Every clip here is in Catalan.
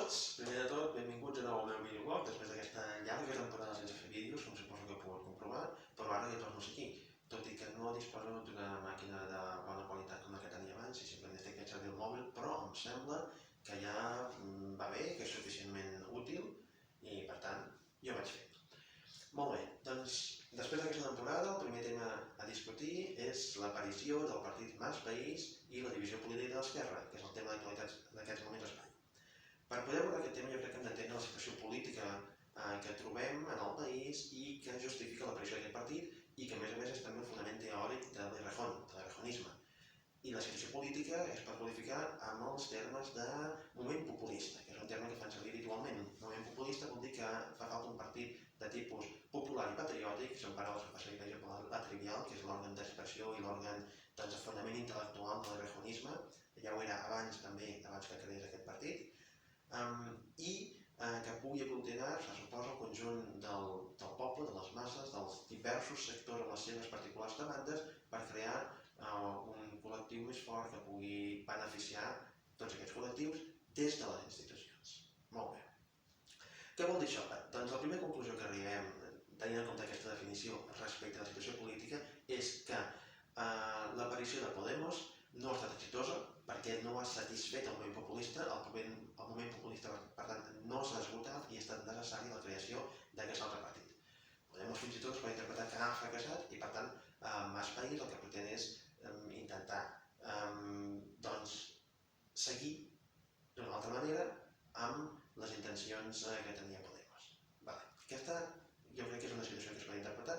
tots, primer de tot, benvinguts de nou al meu videoblog, després d'aquesta llarga temporada sense fer vídeos, com suposo que heu pogut comprovar, però ara ja torno a ser aquí, tot i que no disposo d'una màquina de bona qualitat com la que tenia abans, i simplement estic fent servir el mòbil, però em sembla que ja va bé, que és suficientment útil, i per tant, jo vaig fer. Molt bé, doncs, després d'aquesta temporada, el primer tema a discutir és l'aparició del partit Mas País i la divisió política de l'esquerra, que és el tema d'actualitat d'aquests moments a Espanya. Per poder abordar aquest tema jo crec que hem d'entendre la situació política que trobem en el país i que justifica l'aparició d'aquest partit i que a més és també el fonament teòric de l'errejonisme. I la situació política es pot qualificar amb els termes de moment populista, que és un terme que fan servir habitualment. Moment populista vol dir que fa falta un partit de tipus popular i patriòtic, són paraules que fa servir, per exemple, la trivial, que és l'òrgan d'expressió i l'òrgan de fonament intel·lectual de l'errejonisme, ja ho era abans també, abans que creés aquest partit, i que pugui aglutinar, se suposa, el conjunt del poble, de les masses, dels diversos sectors amb les seves particulars demandes per crear un col·lectiu més fort que pugui beneficiar tots aquests col·lectius des de les institucions. Molt bé. Què vol dir això? Doncs la primera conclusió que arribem, tenint en compte aquesta definició respecte a la situació política, és que l'aparició de Podemos no ha estat exitosa perquè no ha satisfet el moment populista, el moment populista, per tant, no s'ha esgotat i ha estat necessari la creació d'aquest altre partit. Podemos fins i tot es pot interpretar que ha fracassat i, per tant, Mas País el que pretén és intentar seguir d'una altra manera amb les intencions que tenia Podemos. Aquesta jo crec que és una situació que es pot interpretar.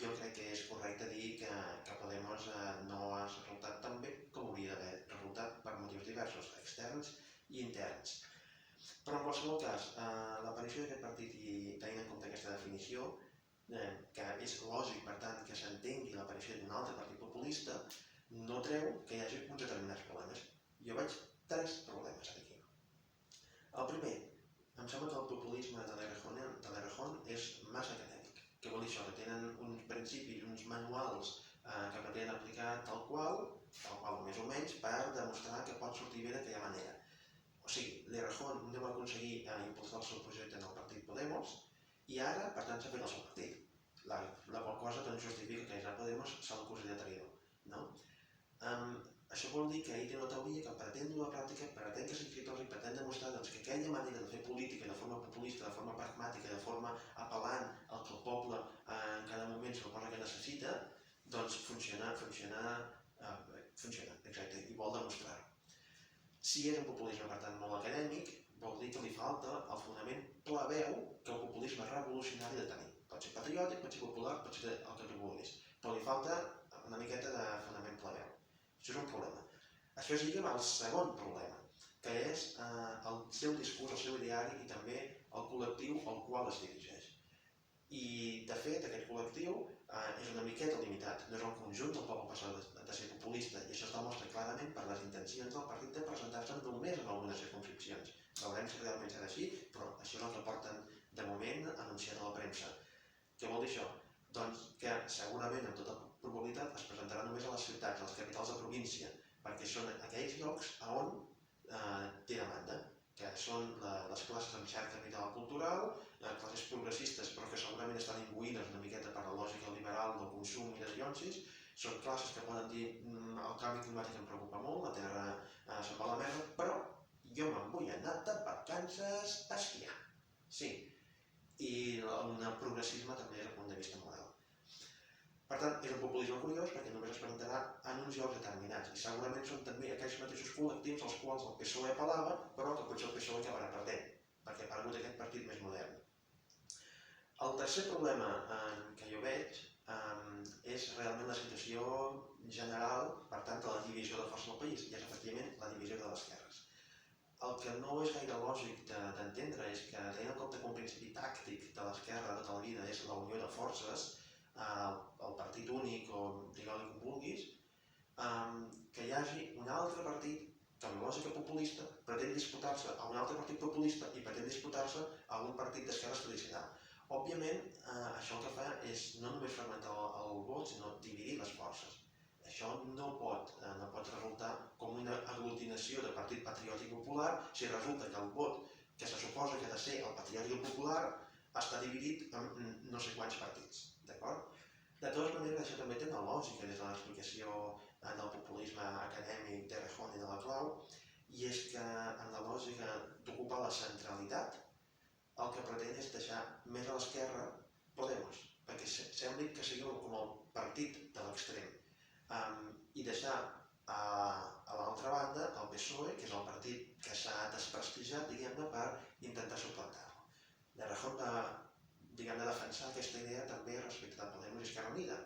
Jo crec que és correcte dir que Podemos no ha resultat tan bé com hauria d'haver resultat per motius diversos, externs i interns. Però en qualsevol cas, l'aparició d'aquest partit i tenint en compte aquesta definició, que és lògic, per tant, que s'entengui l'aparició d'un altre partit populista, no treu que hi hagi uns determinats problemes. Jo veig 3 problemes aquí. El primer, em sembla que el populisme de l'Errejón és massa acadèmic. Què vol dir això? Que tenen uns principis, uns manuals que pretenen aplicar tal qual més o menys, per demostrar que pot sortir bé d'aquella manera. O sigui, l'Errejón no va aconseguir impulsar el seu projecte en el partit Podemos i ara, per tant, s'ha fet el seu partit. La qual cosa doncs justifica que ja Podemos se l'acusi de traïdor. Això vol dir que ell té una teoria que pretén dur a la pràctica, pretén que sigui exitosa i pretén demostrar que aquella manera de fer política de forma populista, de forma pragmàtica, de forma apel·lant al que el poble en cada moment suposa que necessita, doncs funciona, exacte, i vol demostrar-ho. Si és un populisme, per tant, molt acadèmic, vol dir que li falta el fonament plebeu que el populisme revolucionari ha de tenir. Pot ser patriòtic, pot ser popular, pot ser el que tu vulguis, però li falta una miqueta de fonament plebeu. Això és un problema. Això es lliga amb el segon problema, que és el seu discurs, el seu ideari i també el col·lectiu al qual es dirigeix. I, de fet, aquest col·lectiu és una miqueta limitat. No és el conjunt del poble passat de ser populista, i això es demostra clarament per les intencions del partit de presentar-se només en algunes circumscripcions. Veurem si realment serà així, però això és el que porten de moment anunciat a la premsa. Què vol dir això? Doncs que segurament, amb tota probabilitat, es presentarà només a les ciutats, a les capitals de província, perquè són aquells llocs on té demanda, que són les classes amb cert capital cultural, classes progressistes però que segurament estan imbuïdes una miqueta per la lògica liberal del consum i de llonsis, són classes que poden dir el canvi climàtic em preocupa molt, la terra se'n va a la merda, però jo me'n vull anar de vacances a esquiar. Sí, i un progressisme també des del punt de vista moral. Per tant, és un populisme curiós perquè només es presentarà en uns llocs determinats i segurament són també aquells mateixos col·lectius als quals el PSOE apel·lava, però que potser el PSOE acabarà perdent, perquè ha aparegut aquest partit més modern. El tercer problema que jo veig és realment la situació general, per tant, de la divisió de força del país, i és efectivament la divisió de les esquerres. El que no és gaire lògic d'entendre és que, tenint en compte que un principi tàctic de l'esquerra de tota la vida és la unió de forces, el partit únic o digue-li com vulguis, que hi hagi un altre partit que amb lògica populista pretén disputar-se a un altre partit populista i pretén disputar-se a un partit d'esquerres tradicional. Òbviament, això el que fa és no només fragmentar el vot, sinó dividir les forces. Això no pot resultar com una aglutinació de partit patriòtic popular si resulta que el vot que se suposa que ha de ser el patriòtic popular, està dividit en no sé quants partits, d'acord? De totes maneres, això també té una lògica des de l'explicació del populisme acadèmic de Rejón i de la Clau, i és que en la lògica d'ocupar la centralitat, el que pretén és deixar més a l'esquerra Podemos, perquè sembli que sigui com el partit de l'extrem, i deixar a l'altra banda el PSOE, que és el partit que s'ha desprestigiat, diguem-ne, per intentar suplantar-lo. De Rejón va, diguem-ne, defensar aquesta idea també respecte de Podemos i Esquerra Unida,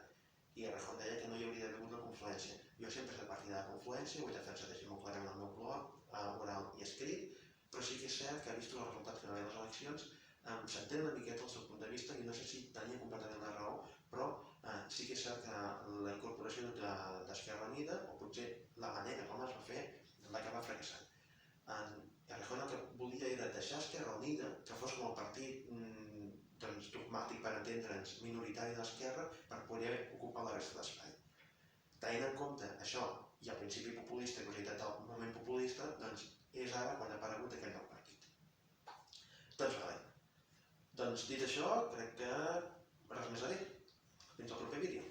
i Rejón deia que no hi hauria d'haver hagut una confluència. Jo sempre he estat partidari de la confluència, ho he defensat així molt clarament en el meu blog, oral i escrit, però sí que és cert que ha vist els resultats que van haver les eleccions, s'entén una miqueta el seu punt de vista, i no sé si tenia completament la raó, però sí que és cert que la incorporació d'Esquerra Unida, o potser la manera com es va fer, va acabar fracassant. Rejón el que volia era deixar Esquerra Unida, que fos com el partit dogmàtic, per entendre'ns, minoritari de l'esquerra, per poder ocupar la resta d'espai. Tenint en compte això i el principi populista que us he dit del moment populista, doncs és ara quan ha aparegut aquest nou partit. Doncs va bé. Doncs dit això, crec que res més a dir. Fins al proper vídeo.